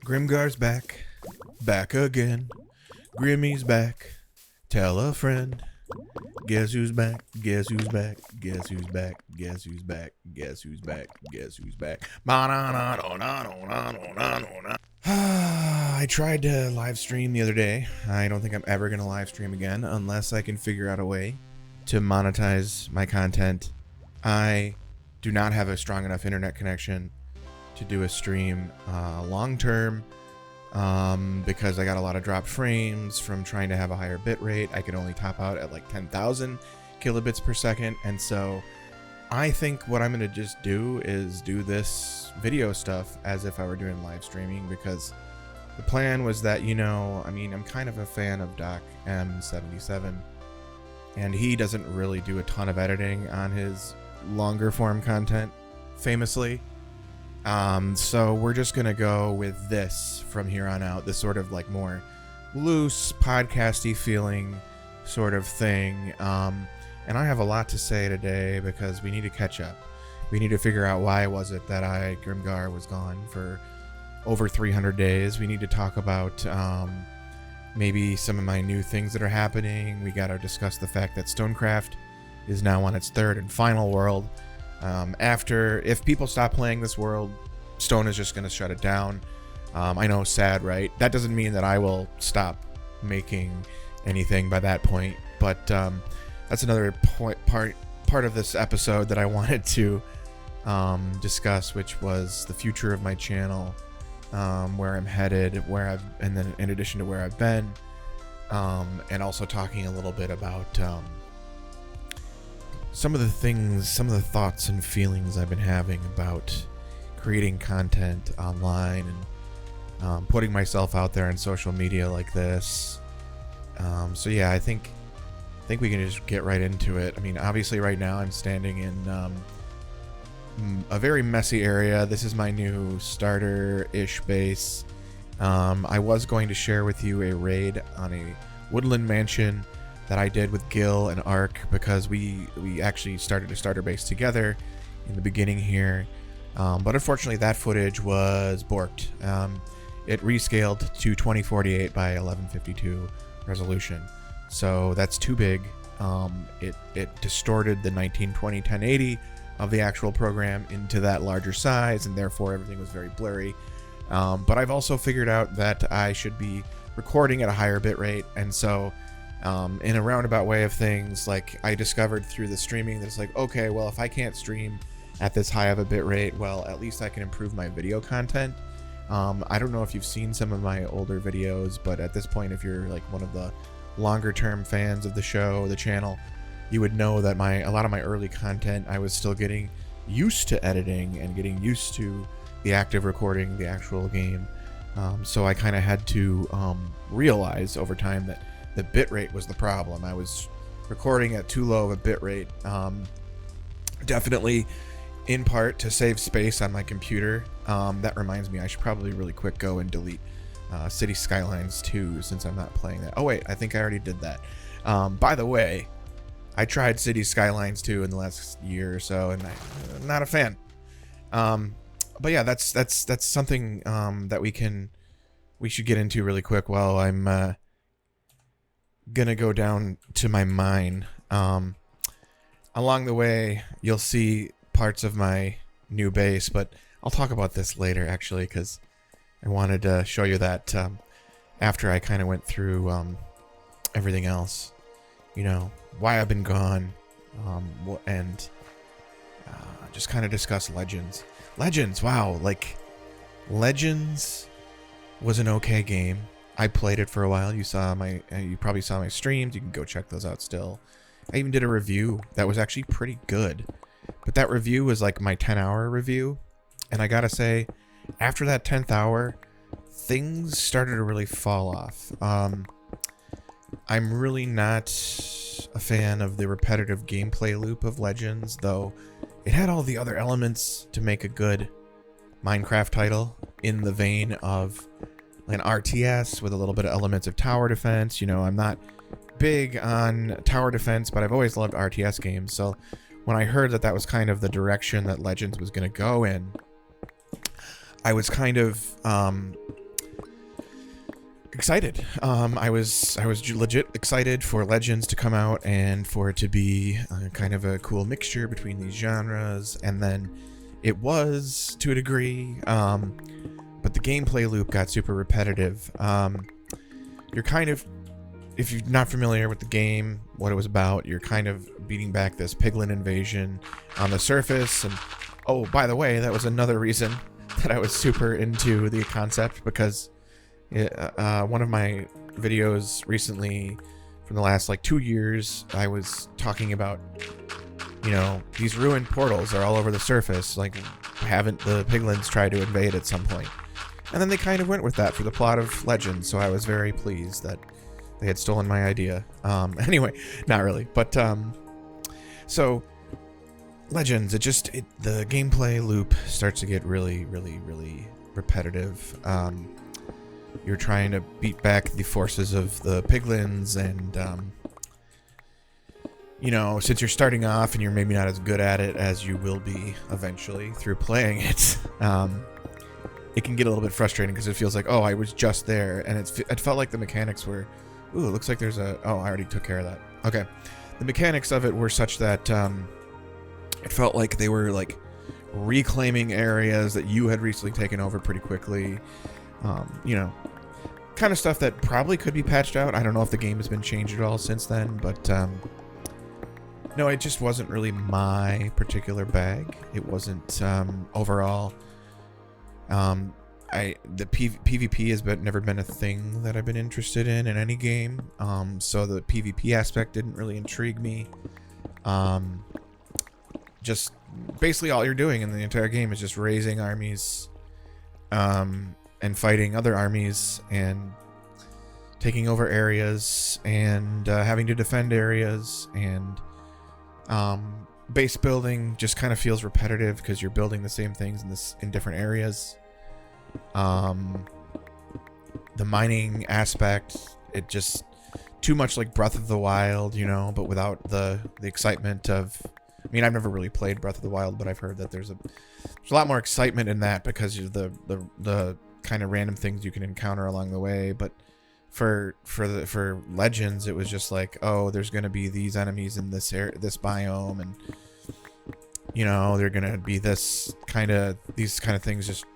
Grimgar's back, back again. Grimmy's back, tell a friend. Guess who's back? Guess who's back? Guess who's back? Guess who's back? Guess who's back? Guess who's back? I tried to live stream the other day. I don't think I'm ever going to live stream again unless I can figure out a way to monetize my content. I do not have a strong enough internet connection to do a stream long term because I got a lot of dropped frames from trying to have a higher bit rate. I could only top out at like 10,000 kilobits per second, and so I think what I'm going to just do is do this video stuff as if I were doing live streaming, because the plan was that, I'm kind of a fan of Doc M77, and he doesn't really do a ton of editing on his longer form content, famously. So we're just gonna go with this from here on out, this sort of like more loose podcasty feeling sort of thing. And I have a lot to say today because we need to catch up. We need to figure out why was it that Grimgar was gone for over 300 days. We need to talk about maybe some of my new things that are happening. We got to discuss the fact that Stonecraft is now on its third and final world. If people stop playing this world, Stone is just going to shut it down. I know, sad, right? That doesn't mean that I will stop making anything by that point, but that's another part of this episode that I wanted to discuss, which was the future of my channel, where I'm headed, and then in addition to where I've been, and also talking a little bit about some of the thoughts and feelings I've been having about creating content online and putting myself out there on social media like this. So yeah, I think we can just get right into it. I mean, obviously right now I'm standing in a very messy area. This is my new starter-ish base. I was going to share with you a raid on a woodland mansion that I did with Gil and Ark, because we actually started a starter base together in the beginning here. But unfortunately that footage was borked. It rescaled to 2048 by 1152 resolution. So that's too big. It distorted the 1920 1080 of the actual program into that larger size, and therefore everything was very blurry. But I've also figured out that I should be recording at a higher bit rate, and so in a roundabout way of things, like I discovered through the streaming that it's like, okay, well, if I can't stream at this high of a bit rate, well, at least I can improve my video content. I don't know if you've seen some of my older videos, but at this point, if you're like one of the longer term fans of the show, the channel, you would know that a lot of my early content, I was still getting used to editing and getting used to the active recording, the actual game. So I kind of had to realize over time that the bitrate was the problem. I was recording at too low of a bitrate, definitely in part to save space on my computer. That reminds me, I should probably really quick go and delete City Skylines 2 since I'm not playing that. Oh wait, I think I already did that. By the way, I tried City Skylines 2 in the last year or so, and I'm not a fan. But yeah, that's something that we should get into really quick while I'm gonna go down to my mine. Along the way, you'll see parts of my new base, but I'll talk about this later, actually, because I wanted to show you that after I kind of went through everything else, why I've been gone, and just kind of discuss Legends. Wow, like Legends was an okay game. I played it for a while. You probably saw my streams. You can go check those out still. I even did a review that was actually pretty good. But that review was like my 10-hour review. And I gotta say, after that 10th hour, things started to really fall off. I'm really not a fan of the repetitive gameplay loop of Legends, though it had all the other elements to make a good Minecraft title in the vein of an RTS with a little bit of elements of tower defense. I'm not big on tower defense, but I've always loved RTS games. So when I heard that was kind of the direction that Legends was going to go in, I was kind of excited. I was legit excited for Legends to come out and for it to be kind of a cool mixture between these genres, and then it was to a degree, but the gameplay loop got super repetitive. You're kind of, if you're not familiar with the game, what it was about, you're kind of beating back this piglin invasion on the surface. And oh, by the way, that was another reason that I was super into the concept, because one of my videos recently from the last like 2 years, I was talking about, you know, these ruined portals are all over the surface. Like, haven't the piglins tried to invade at some point? And then they kind of went with that for the plot of Legends, so I was very pleased that they had stolen my idea. Anyway, not really, but so Legends, the gameplay loop starts to get really, really, really repetitive. You're trying to beat back the forces of the piglins, and you know, since you're starting off and you're maybe not as good at it as you will be eventually through playing it, it can get a little bit frustrating because it feels like, oh, I was just there, and it felt like the mechanics were, ooh, it looks like there's a, oh, I already took care of that. Okay. The mechanics of it were such that it felt like they were like reclaiming areas that you had recently taken over pretty quickly. You know, kind of stuff that probably could be patched out. I don't know if the game has been changed at all since then, but no, it just wasn't really my particular bag. It wasn't overall. The PvP has never been a thing that I've been interested in any game. So the PvP aspect didn't really intrigue me. Just basically all you're doing in the entire game is just raising armies, and fighting other armies and taking over areas and having to defend areas, and base building just kind of feels repetitive because you're building the same things in different areas. The mining aspect, it just too much like Breath of the Wild, you know, but without the excitement of, I mean, I've never really played Breath of the Wild, but I've heard that there's a lot more excitement in that because of the kind of random things you can encounter along the way. But for Legends, it was just like, oh, there's going to be these enemies in this biome, and you know, they're going to be these kind of things just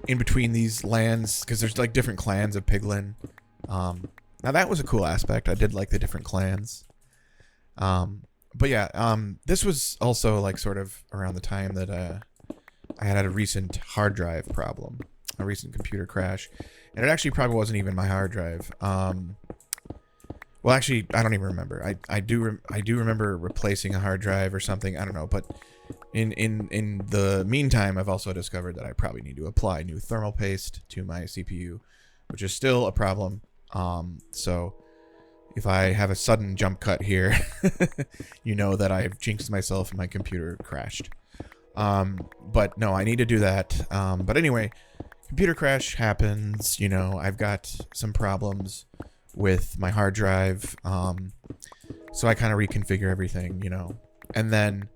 in between these lands, because there's like different clans of piglin. Now that was a cool aspect. I did like the different clans. But yeah, this was also like sort of around the time that I had a recent hard drive problem, a recent computer crash, and it actually probably wasn't even my hard drive. Well, actually, I don't even remember. I do remember replacing a hard drive or something. I don't know, but in the meantime, I've also discovered that I probably need to apply new thermal paste to my CPU, which is still a problem. So if I have a sudden jump cut here, you know that I've jinxed myself and my computer crashed. But no, I need to do that. But anyway, computer crash happens. You know, I've got some problems with my hard drive. So I kind of reconfigure everything, you know, and then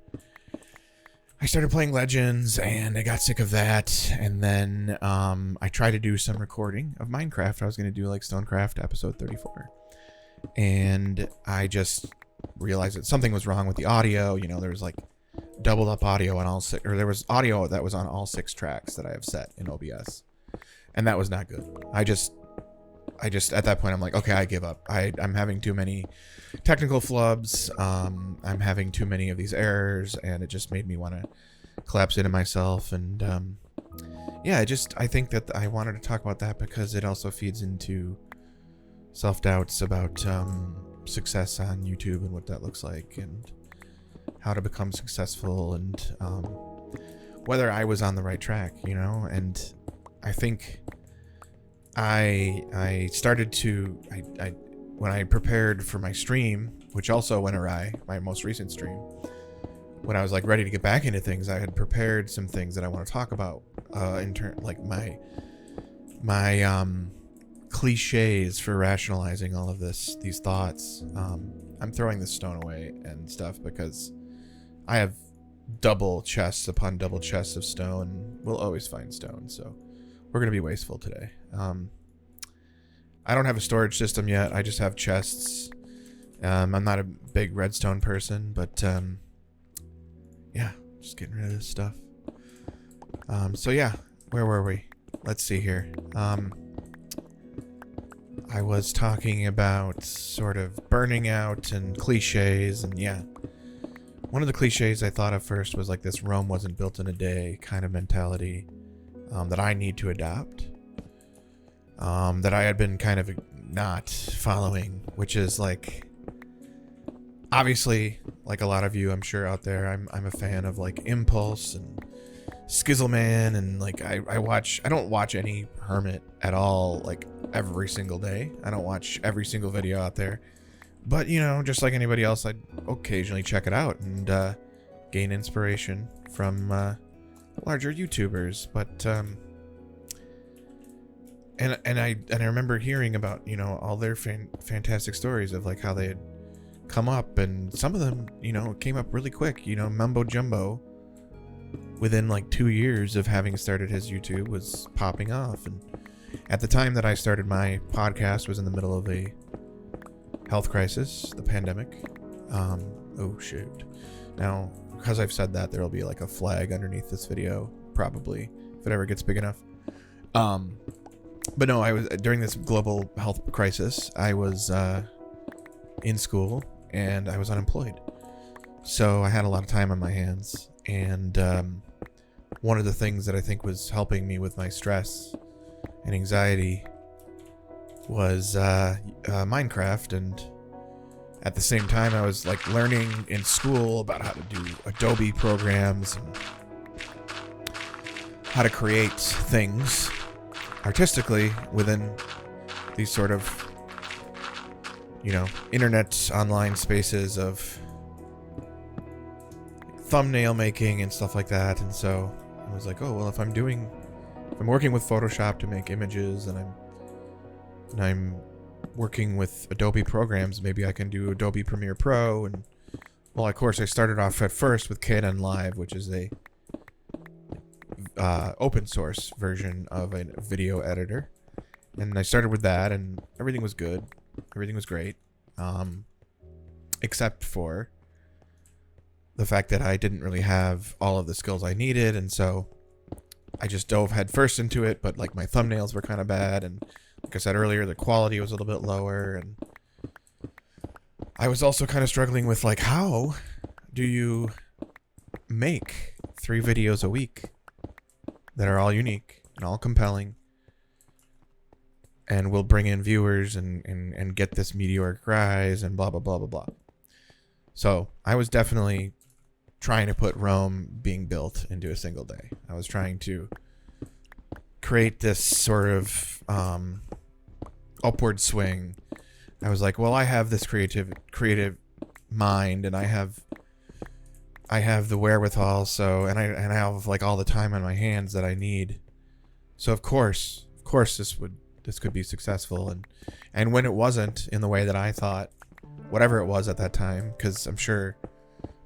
I started playing Legends, and I got sick of that. And then I tried to do some recording of Minecraft. I was going to do like Stonecraft episode 34. And I just realized that something was wrong with the audio. You know, there was like doubled up audio on all six, or there was audio that was on all 6 tracks that I have set in OBS. And that was not good. I just at that point I'm like, okay, I give up. I'm having too many technical flubs. I'm having too many of these errors, and it just made me want to collapse into myself. And yeah, I think that I wanted to talk about that because it also feeds into self-doubts about success on YouTube and what that looks like, and how to become successful, and whether I was on the right track, you know. And I think I started to, when I prepared for my stream, which also went awry, my most recent stream, when I was like ready to get back into things, I had prepared some things that I want to talk about, like my cliches for rationalizing all of these thoughts. I'm throwing this stone away and stuff because I have double chests upon double chests of stone. We'll always find stone, so we're gonna be wasteful today. I don't have a storage system yet. I just have chests. I'm not a big redstone person, but yeah, just getting rid of this stuff. So yeah, where were we? Let's see here. I was talking about sort of burning out and cliches, and yeah. One of the cliches I thought of first was like this Rome wasn't built in a day kind of mentality that I need to adopt. That I had been kind of not following, which is like, obviously, like a lot of you, I'm sure out there, I'm a fan of like Impulse and Skizzleman, and like I don't watch any Hermit at all, like every single day. I don't watch every single video out there, but you know, just like anybody else, I'd occasionally check it out and gain inspiration from larger YouTubers. But and I remember hearing about, you know, all their fantastic stories of like how they had come up, and some of them, you know, came up really quick. You know, Mumbo Jumbo, within like 2 years of having started his YouTube, was popping off. And at the time that I started my podcast was in the middle of a health crisis, the pandemic. Oh shoot. Now, because I've said that, there'll be like a flag underneath this video, probably, if it ever gets big enough. But no, I was during this global health crisis, I was in school and I was unemployed. So I had a lot of time on my hands, and one of the things that I think was helping me with my stress and anxiety was Minecraft. And at the same time, I was like learning in school about how to do Adobe programs and how to create things artistically within these sort of, you know, internet online spaces of thumbnail making and stuff like that. And so I was like, oh well, if I'm working with Photoshop to make images, and I'm working with Adobe programs, maybe I can do Adobe Premiere Pro. And well, of course, I started off at first with Kdenlive, which is a open source version of a video editor, and I started with that, and everything was good, everything was great, except for the fact that I didn't really have all of the skills I needed. And so I just dove headfirst into it, but like my thumbnails were kind of bad, and like I said earlier, the quality was a little bit lower, and I was also kind of struggling with like, how do you make 3 videos a week that are all unique and all compelling and will bring in viewers and get this meteoric rise and blah blah blah blah blah. So I was definitely trying to put Rome being built into a single day. I was trying to create this sort of upward swing. I was like, well, I have this creative mind, and I have the wherewithal, so and I have like all the time on my hands that I need. So of course this could be successful. And when it wasn't in the way that I thought, whatever it was at that time, because I'm sure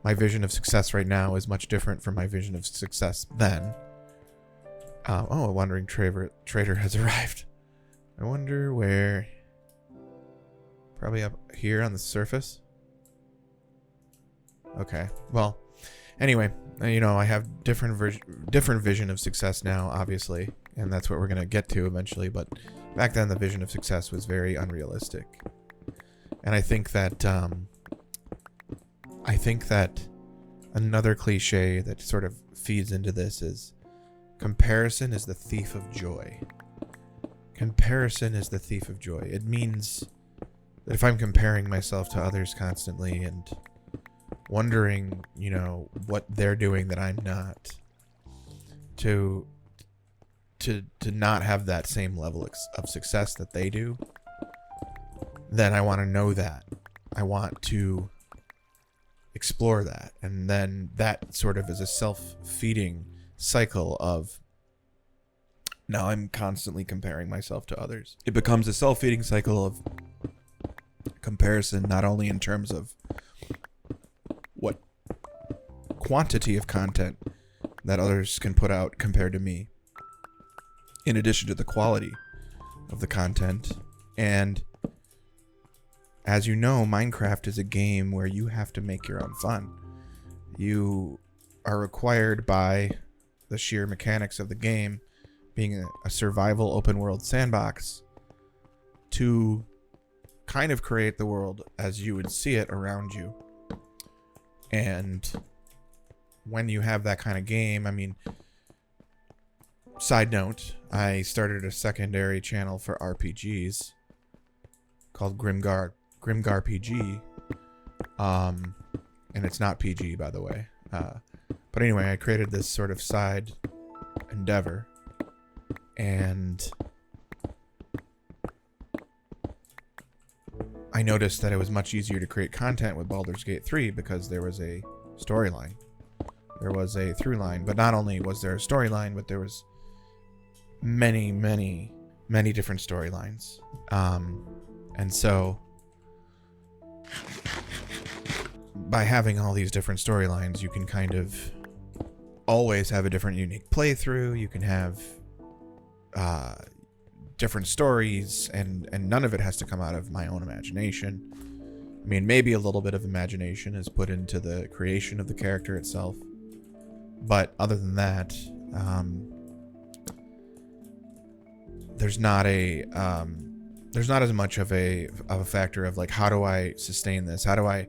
my vision of success right now is much different from my vision of success then. A wandering trader has arrived. I wonder where. Probably up here on the surface. Okay. Well, anyway, you know, I have different vision of success now, obviously, and that's what we're gonna get to eventually. But back then, the vision of success was very unrealistic, and I think that another cliche that sort of feeds into this is comparison is the thief of joy. Comparison is the thief of joy. It means that if I'm comparing myself to others constantly and wondering, you know, what they're doing that I'm not, to not have that same level of success that they do, then I want to know that. I want to explore that. And then that sort of is a self-feeding cycle of, now I'm constantly comparing myself to others. It becomes a self-feeding cycle of comparison, not only in terms of what quantity of content that others can put out compared to me, in addition to the quality of the content And as you know, Minecraft is a game where you have to make your own fun. You are required by the sheer mechanics of the game, being a survival open world sandbox, to kind of create the world as you would see it around you. And when you have that kind of game, I mean, side note, I started a secondary channel for RPGs called Grimgar PG. And it's not PG, by the way. But anyway, I created this sort of side endeavor, and I noticed that it was much easier to create content with Baldur's Gate 3 because there was a storyline. There was a through line, but not only was there a storyline, but there was many different storylines. And so by having all these different storylines, you can kind of always have a different unique playthrough. You can have different stories, and none of it has to come out of my own imagination. I mean, maybe a little bit of imagination is put into the creation of the character itself, but other than that, there's not as much of a factor of like, how do I sustain this? How do I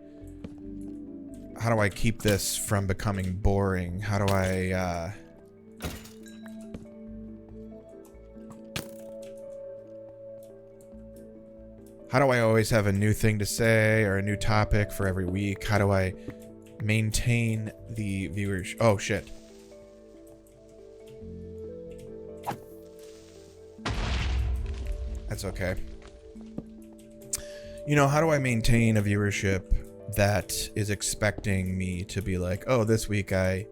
keep this from becoming boring? How do I always have a new thing to say or a new topic for every week? How do I maintain the viewers? Oh shit. That's okay. You know, how do I maintain a viewership that is expecting me to be like, oh, this week I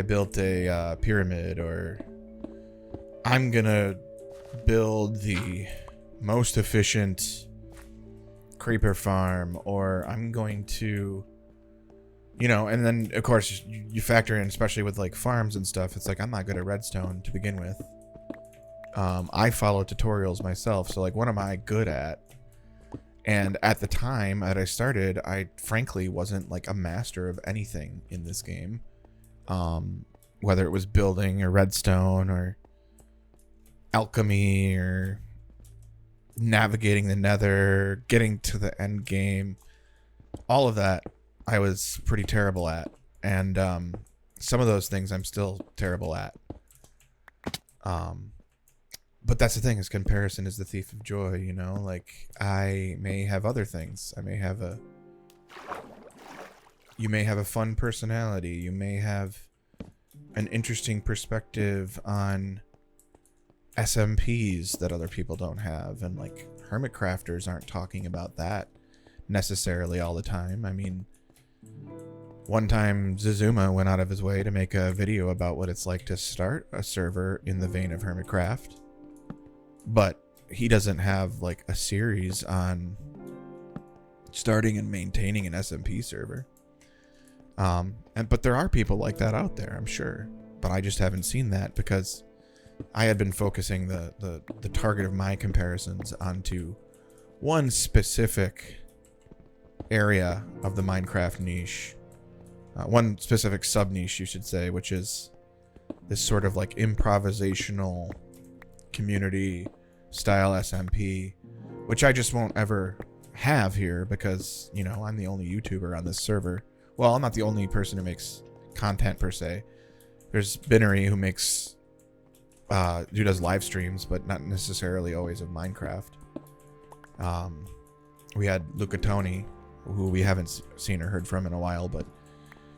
built a pyramid, or I'm gonna build the most efficient creeper farm, or I'm going to, you know, and then of course you factor in, especially with like farms and stuff, it's like, I'm not good at redstone to begin with. I follow tutorials myself, so like, what am I good at? And at the time that I started, I frankly wasn't like a master of anything in this game. Whether it was building or redstone or alchemy or navigating the nether, getting to the end game, all of that I was pretty terrible at. And some of those things I'm still terrible at. But that's the thing, is comparison is the thief of joy, you know? Like, I may have other things. You may have a fun personality. You may have an interesting perspective on SMPs that other people don't have. And like, hermit crafters aren't talking about that necessarily all the time. I mean, one time Zazuma went out of his way to make a video about what it's like to start a server in the vein of Hermitcraft. But he doesn't have like a series on starting and maintaining an SMP server. But there are people like that out there, I'm sure. But I just haven't seen that because I had been focusing the target of my comparisons onto one specific area of the Minecraft niche. One specific sub niche, you should say, which is this sort of like improvisational community style SMP, which I just won't ever have here because, you know, I'm the only YouTuber on this server. Well, I'm not the only person who makes content per se. There's Binnery who makes who does live streams, but not necessarily always of Minecraft. We had Luca Tony, who we haven't seen or heard from in a while, but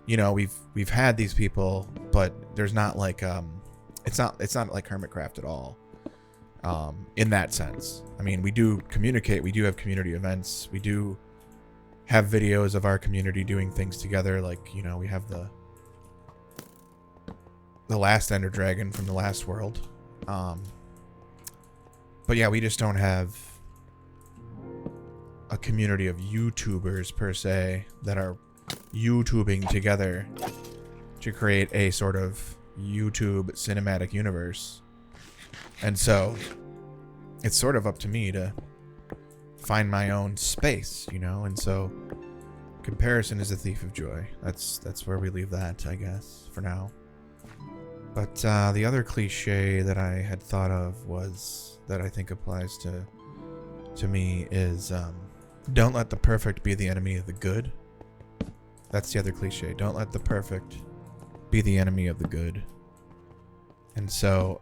you know, we've had these people, but there's not like it's not like Hermitcraft at all. In that sense. I mean, we do communicate, we do have community events, we do have videos of our community doing things together, like, you know, we have the last Ender Dragon from the last world. But yeah, we just don't have a community of YouTubers per se that are YouTubing together to create a sort of YouTube cinematic universe. And so it's sort of up to me to find my own space, you know? And so comparison is a thief of joy. That's where we leave that, I guess, for now. But the other cliche that I had thought of was that I think applies to me is don't let the perfect be the enemy of the good. That's the other cliche. Don't let the perfect be the enemy of the good. And so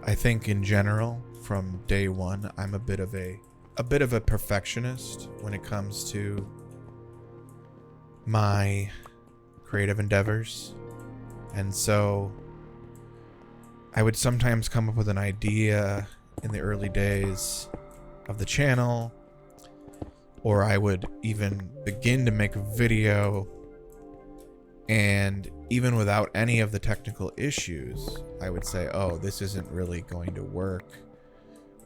I think in general, from day one, I'm a bit of a perfectionist when it comes to my creative endeavors. And so I would sometimes come up with an idea in the early days of the channel, or I would even begin to make a video, and even without any of the technical issues, I would say, oh, this isn't really going to work,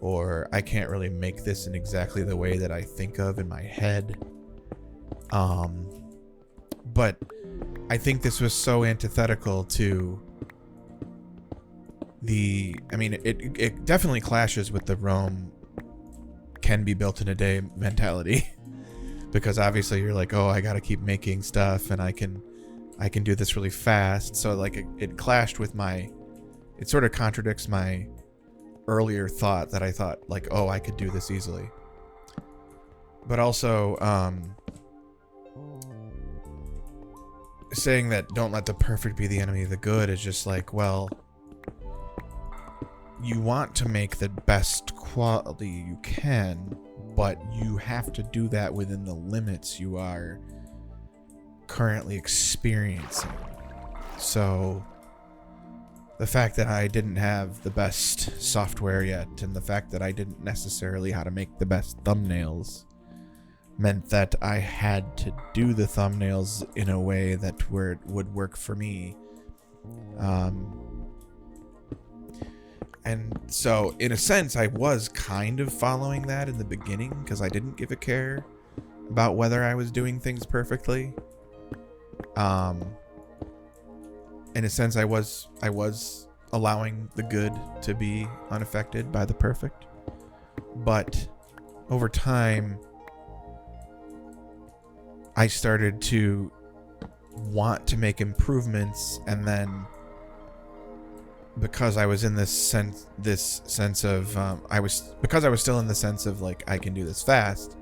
or I can't really make this in exactly the way that I think of in my head. But I think this was so antithetical to it definitely clashes with the Rome can be built in a day mentality. Because obviously you're like, oh, I gotta keep making stuff and I can do this really fast. So like it clashed with it sort of contradicts my earlier thought that I thought like, oh, I could do this easily. But also saying that don't let the perfect be the enemy of the good is just like, well, you want to make the best quality you can, but you have to do that within the limits you are currently experiencing. So the fact that I didn't have the best software yet, and the fact that I didn't necessarily how to make the best thumbnails, meant that I had to do the thumbnails in a way that would work for me. And so, in a sense, I was kind of following that in the beginning because I didn't give a care about whether I was doing things perfectly. In a sense, I was allowing the good to be unaffected by the perfect. But over time, I started to want to make improvements, and then because I was in this sense of I was still in the sense of like I can do this fast,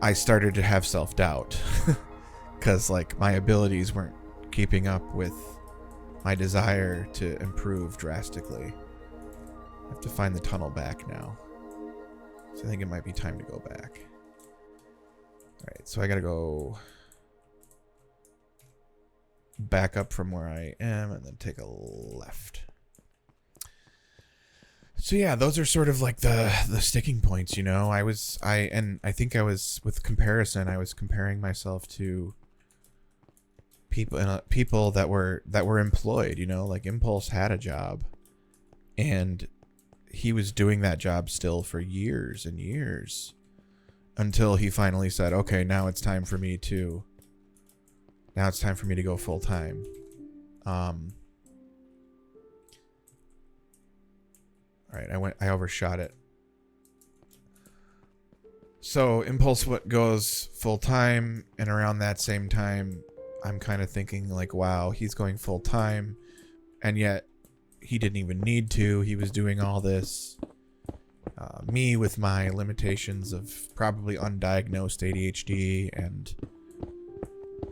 I started to have self-doubt because like my abilities weren't keeping up with my desire to improve drastically. I have to find the tunnel back now, so I think it might be time to go back. All right, so I gotta go back up from where I am and then take a left. So yeah, those are sort of like the sticking points, you know. I think I was with comparison. I was comparing myself to people that were employed, you know, like Impulse had a job and he was doing that job still for years and years until he finally said, okay, now it's time for me to go full time. All right, I overshot it. So Impulse goes full time, and around that same time, I'm kind of thinking like, wow, he's going full time, and yet he didn't even need to. He was doing all this. Me with my limitations of probably undiagnosed ADHD and,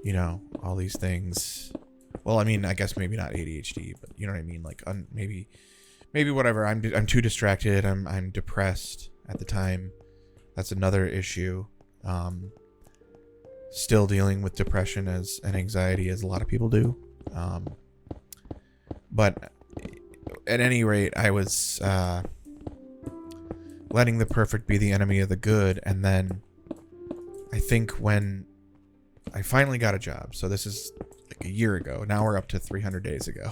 you know, all these things. Well, I mean, I guess maybe not ADHD, but you know what I mean? Like maybe whatever. I'm too distracted. I'm depressed at the time. That's another issue. Still dealing with depression and anxiety as a lot of people do. But at any rate, I was letting the perfect be the enemy of the good. And then I think when I finally got a job, so this is like a year ago, now we're up to 300 days ago.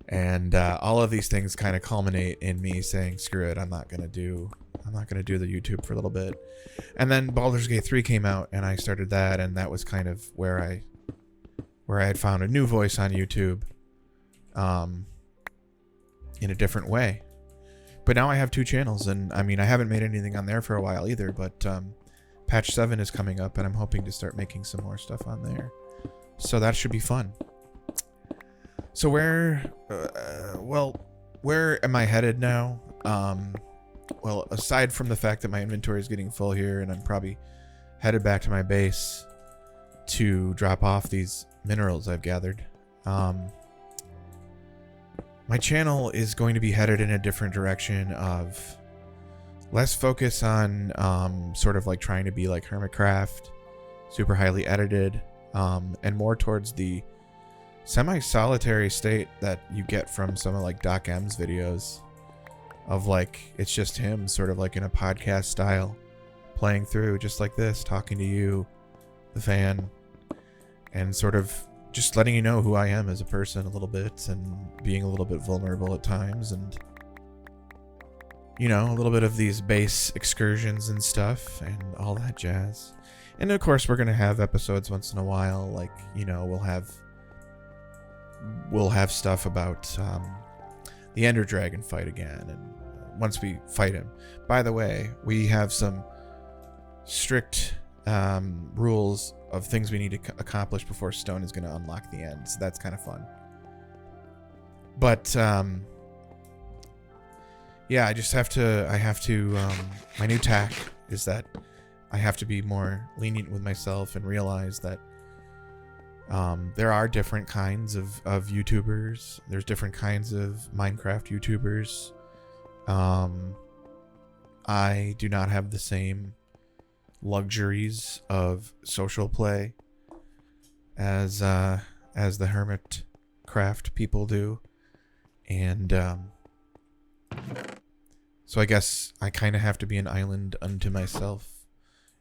And all of these things kind of culminate in me saying, screw it, I'm not going to do the YouTube for a little bit. And then Baldur's Gate 3 came out and I started that, and that was kind of where I had found a new voice on YouTube in a different way. But now I have 2 channels, and I mean, I haven't made anything on there for a while either, but patch 7 is coming up, and I'm hoping to start making some more stuff on there. So that should be fun. So where am I headed now? Well, aside from the fact that my inventory is getting full here, and I'm probably headed back to my base to drop off these minerals I've gathered, my channel is going to be headed in a different direction of less focus on sort of like trying to be like Hermitcraft, super highly edited, and more towards the semi-solitary state that you get from some of like Doc M's videos of like, it's just him sort of like in a podcast style playing through just like this, talking to you, the fan, and sort of just letting you know who I am as a person a little bit, and being a little bit vulnerable at times, and you know, a little bit of these base excursions and stuff and all that jazz. And of course we're gonna have episodes once in a while, like, you know, we'll have stuff about the Ender Dragon fight again, and once we fight him. By the way, we have some strict rules of things we need to accomplish before Stone is going to unlock the end, so that's kind of fun. But yeah, I have to my new tack is that I have to be more lenient with myself and realize that there are different kinds of YouTubers. There's different kinds of Minecraft YouTubers. I do not have the same luxuries of social play as the Hermitcraft people do, and so I guess I kind of have to be an island unto myself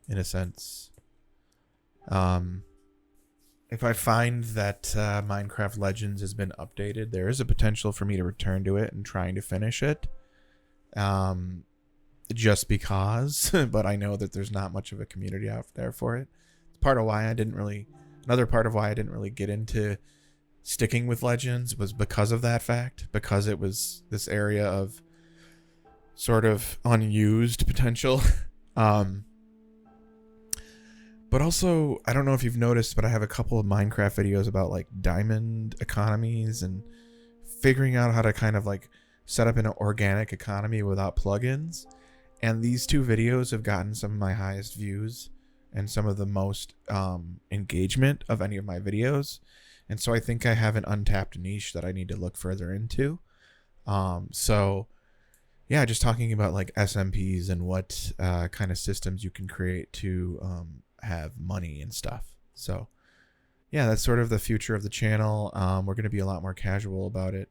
in a sense. If I find that Minecraft Legends has been updated, there is a potential for me to return to it and trying to finish it. Just because, but I know that there's not much of a community out there for it. It's part of why another part of why I didn't really get into sticking with Legends was because of that fact, because it was this area of sort of unused potential. But also, I don't know if you've noticed, but I have a couple of Minecraft videos about like diamond economies and figuring out how to kind of like set up an organic economy without plugins. And these 2 videos have gotten some of my highest views and some of the most engagement of any of my videos. And so I think I have an untapped niche that I need to look further into. So yeah, just talking about like SMPs and what kind of systems you can create to have money and stuff. So yeah, that's sort of the future of the channel. We're going to be a lot more casual about it.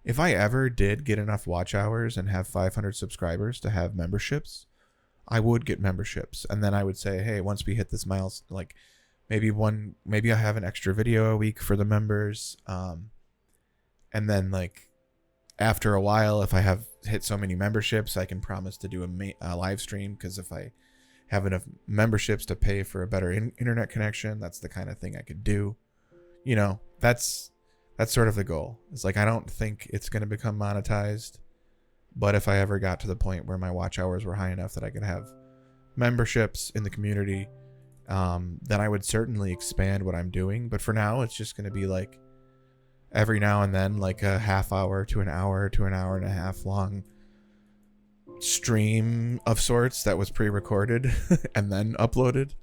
If I ever did get enough watch hours and have 500 subscribers to have memberships, I would get memberships. And then I would say, hey, once we hit this milestone, like maybe I have an extra video a week for the members. And then like after a while, if I have hit so many memberships, I can promise to do a live stream. Because if I have enough memberships to pay for a better internet connection, that's the kind of thing I could do. You know, that's sort of the goal. It's like, I don't think it's going to become monetized, but if I ever got to the point where my watch hours were high enough that I could have memberships in the community, then I would certainly expand what I'm doing. But for now, it's just going to be like every now and then, like a half hour to an hour to an hour and a half long stream of sorts that was pre-recorded and then uploaded.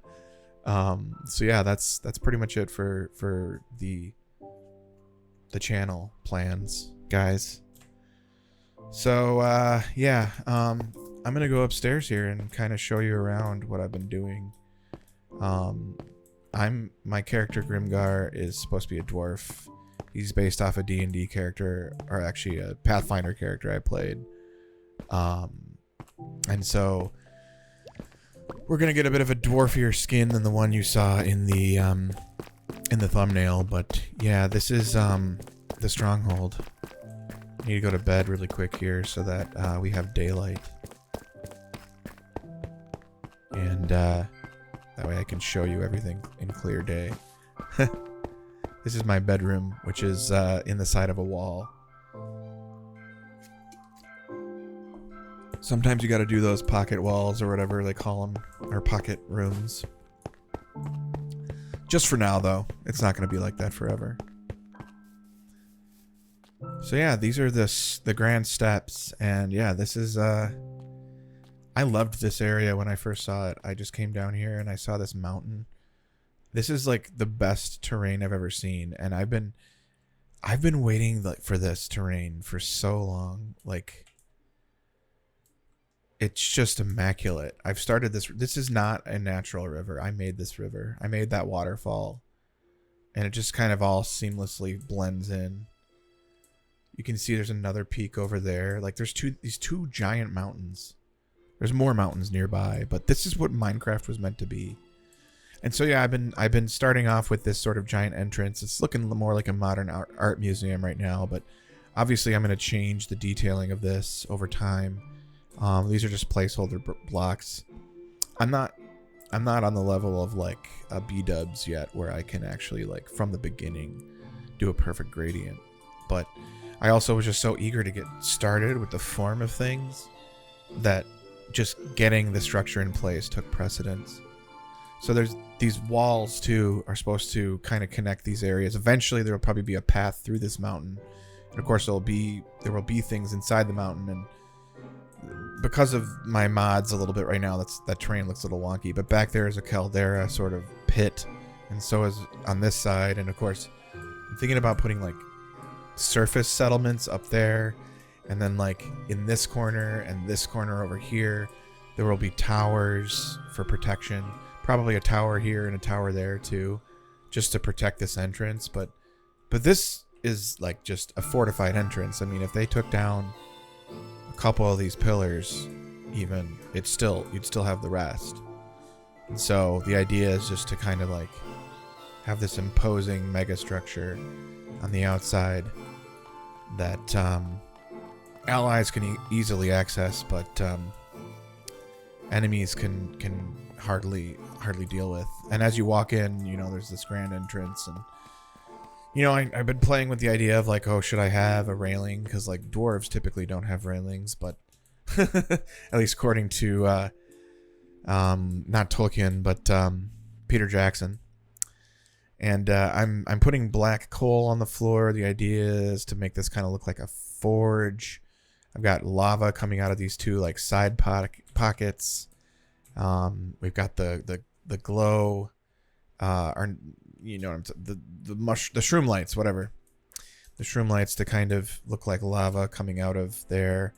So yeah, that's pretty much it for the channel plans, guys. So yeah, I'm gonna go upstairs here and kind of show you around what I've been doing. My character Grimgar is supposed to be a dwarf. He's based off a D&D character, or actually a Pathfinder character I played. And so we're gonna get a bit of a dwarfier skin than the one you saw in the thumbnail. But yeah, this is the stronghold. I need to go to bed really quick here so that we have daylight, and that way I can show you everything in clear day. This is my bedroom, which is in the side of a wall. Sometimes you got to do those pocket walls or whatever they call them, or pocket rooms. Just for now, though. It's not going to be like that forever. So yeah, these are the grand steps, and yeah, this is I loved this area when I first saw it. I just came down here and I saw this mountain. This is like the best terrain I've ever seen, and I've been waiting like for this terrain for so long. Like, it's just immaculate. I've started this is not a natural river. I made this river. I made that waterfall, and it just kind of all seamlessly blends in. You can see there's another peak over there. Like, there's these two giant mountains. There's more mountains nearby, but this is what Minecraft was meant to be. And so yeah, I've been starting off with this sort of giant entrance. It's looking more like a modern art museum right now, but obviously I'm going to change the detailing of this over time. These are just placeholder blocks. I'm not on the level of like a B-dubs yet, where I can actually, like, from the beginning do a perfect gradient. But I also was just so eager to get started with the form of things that just getting the structure in place took precedence. So there's these walls too are supposed to kind of connect these areas. Eventually there will probably be a path through this mountain, and of course there will be things inside the mountain. And because of my mods a little bit right now, that terrain looks a little wonky, but back there is a caldera sort of pit, and so is on this side. And of course I'm thinking about putting like surface settlements up there, and then like in this corner and this corner over here there will be towers for protection, probably a tower here and a tower there too, just to protect this entrance. But this is like just a fortified entrance. I mean, if they took down a couple of these pillars, even, you'd still have the rest. And so the idea is just to kind of like have this imposing mega structure on the outside that allies can easily access, but enemies can hardly deal with. And as you walk in, you know, there's this grand entrance, and you know, I've been playing with the idea of like, oh, should I have a railing? Because like dwarves typically don't have railings, but at least according to not Tolkien, but Peter Jackson. And I'm putting black coal on the floor. The idea is to make this kind of look like a forge. I've got lava coming out of these two like side pockets. We've got the glow, or you know, the shroom lights, whatever. The shroom lights to kind of look like lava coming out of there.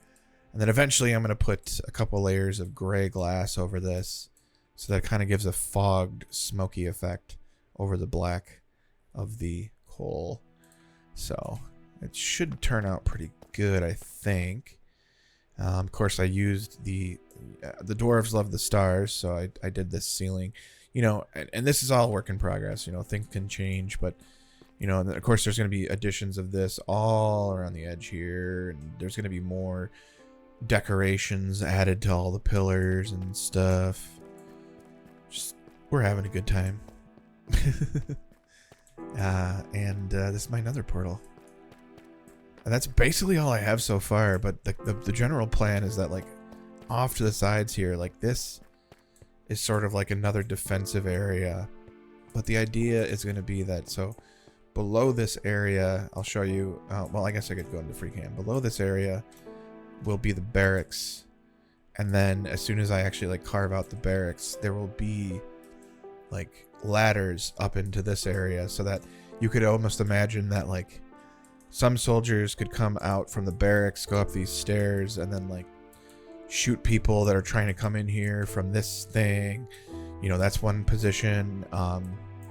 And then eventually I'm going to put a couple layers of gray glass over this, so that it kind of gives a fogged, smoky effect over the black of the coal. So it should turn out pretty good, I think. Of course, I used the dwarves love the stars, so I did this ceiling. You know, and this is all work in progress. You know, things can change, but you know, and of course, there's going to be additions of this all around the edge here, and there's going to be more decorations added to all the pillars and stuff. Just, we're having a good time. And this is my nether portal. And that's basically all I have so far, but the general plan is that like off to the sides here, like this is sort of like another defensive area. But the idea is going to be that, so below this area, I'll show you, well, I guess I could go into free cam. Below this area will be the barracks. And then as soon as I actually like carve out the barracks, there will be like ladders up into this area, so that you could almost imagine that like some soldiers could come out from the barracks, go up these stairs, and then like shoot people that are trying to come in here from this thing. You know, that's one position.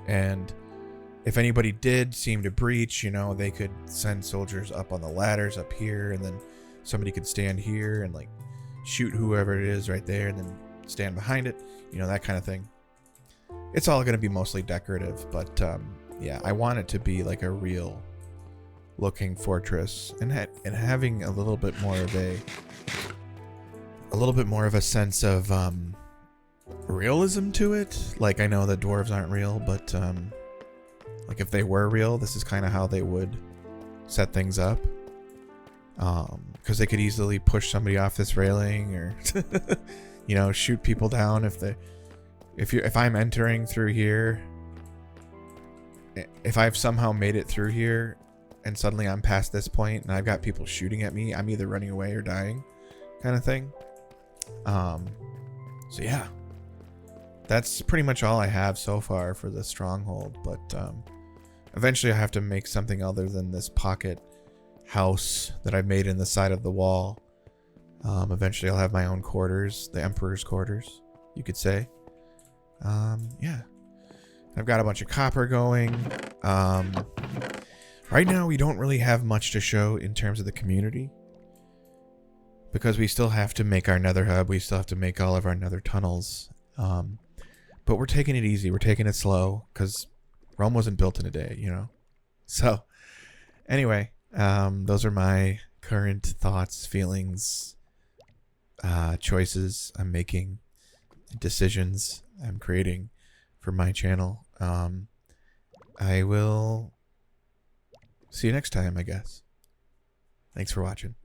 And if anybody did seem to breach, you know, they could send soldiers up on the ladders up here, and then somebody could stand here and like shoot whoever it is right there, and then stand behind it, you know, that kind of thing. It's all going to be mostly decorative, but yeah, I want it to be like a real looking fortress, and having a little bit more of a sense of realism to it. Like, I know that dwarves aren't real, but like if they were real, this is kind of how they would set things up. because they could easily push somebody off this railing, or you know, shoot people down if I'm entering through here. If I've somehow made it through here and suddenly I'm past this point and I've got people shooting at me, I'm either running away or dying, kind of thing. So yeah, that's pretty much all I have so far for the stronghold, but eventually I have to make something other than this pocket house that I've made in the side of the wall. Eventually I'll have my own quarters, the Emperor's quarters, you could say. Yeah. I've got a bunch of copper going. Right now we don't really have much to show in terms of the community, because we still have to make our nether hub. We still have to make all of our nether tunnels. But we're taking it easy. We're taking it slow, because Rome wasn't built in a day, you know? So, anyway, those are my current thoughts, feelings, choices I'm making, decisions I'm creating for my channel. I will see you next time, I guess. Thanks for watching.